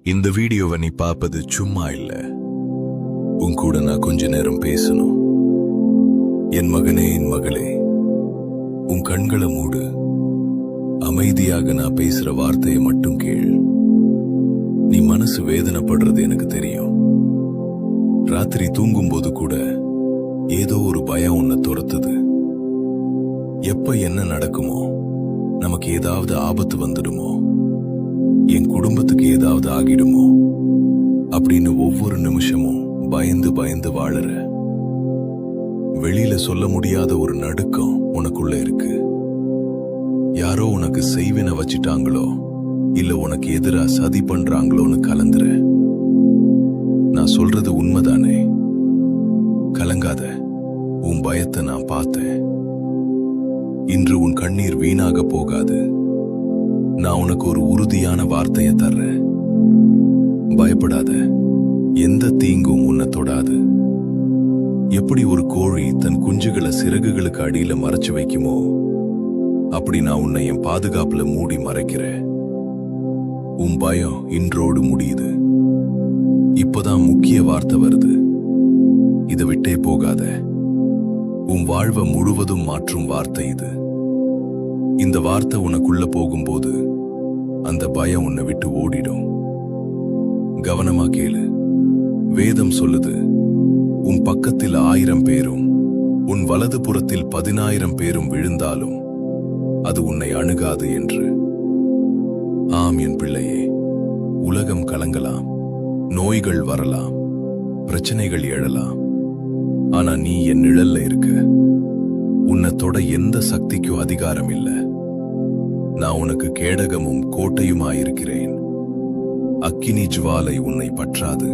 இந்த வீடியோவை நீ பார்ப்பது சும்மா இல்ல. உன் கூட நான் கொஞ்ச நேரம் பேசணும். என் மகனே, என் மகளே, உன் கண்களை மூடு. அமைதியாக நான் பேசுற வார்த்தையை மட்டும் கேள். நீ மனசு வேதனைப்படுறது எனக்கு தெரியும். ராத்திரி தூங்கும்போது கூட ஏதோ ஒரு பயம் உன்னை துரத்துது. எப்ப என்ன நடக்குமோ, நமக்கு ஏதாவது ஆபத்து வந்துடுமோ, என் குடும்பத்துக்கு ஏதாவது ஆகிடுமோ அப்படின்னு ஒவ்வொரு நிமிஷமும் பயந்து பயந்து வாழற. வெளியில சொல்ல முடியாத ஒரு நடுக்கம் உனக்குள்ள இருக்கு. யாரோ உனக்கு செய்வினை வச்சிட்டாங்களோ இல்ல உனக்கு எதிரா சதி பண்றாங்களோன்னு கலந்துற. நான் சொல்றது உண்மைதானே? கலங்காத, உன் பயத்தை நான் பார்த்தேன். இன்று உன் கண்ணீர் வீணாக போகாது. நான் உனக்கு ஒரு உறுதியான வார்த்தையை தர்றேன். பயப்படாத, எந்த தீங்கும் உன்னை தொடாது. எப்படி ஒரு கோழி தன் குஞ்சுகளை சிறகுகளுக்கு அடியில மறைச்சு வைக்குமோ, அப்படி நான் உன்னை என் பாதுகாப்புல மூடி மறைக்கிறேன். உன் பயம் இன்றோடு முடியுது. இப்பதான் முக்கிய வார்த்தை வருது. இதை விட்டே போகாத. உன் வாழ்வை முழுவதும் மாற்றும் வார்த்தை இது. இந்த வார்த்தை உனக்குள்ள போகும்போது அந்த பயம் உன்னை விட்டு ஓடிடும். கவனமா கேளு. வேதம் சொல்லுது, உன் பக்கத்தில் 1000 பேரும் உன் வலது புறத்தில் 10,000 பேரும் விழுந்தாலும் அது உன்னை அணுகாது என்று. ஆம் என் பிள்ளையே, உலகம் கலங்கலாம், நோய்கள் வரலாம், பிரச்சனைகள் எழலாம். ஆனா நீ என் நிழல்ல இருக்க. உன்னை தொட எந்த சக்திக்கும் அதிகாரம் இல்லை. நான் உனக்கு கேடகமும் கோட்டையுமாயிருக்கிறேன். அக்கினி ஜுவாலை உன்னை பற்றாது.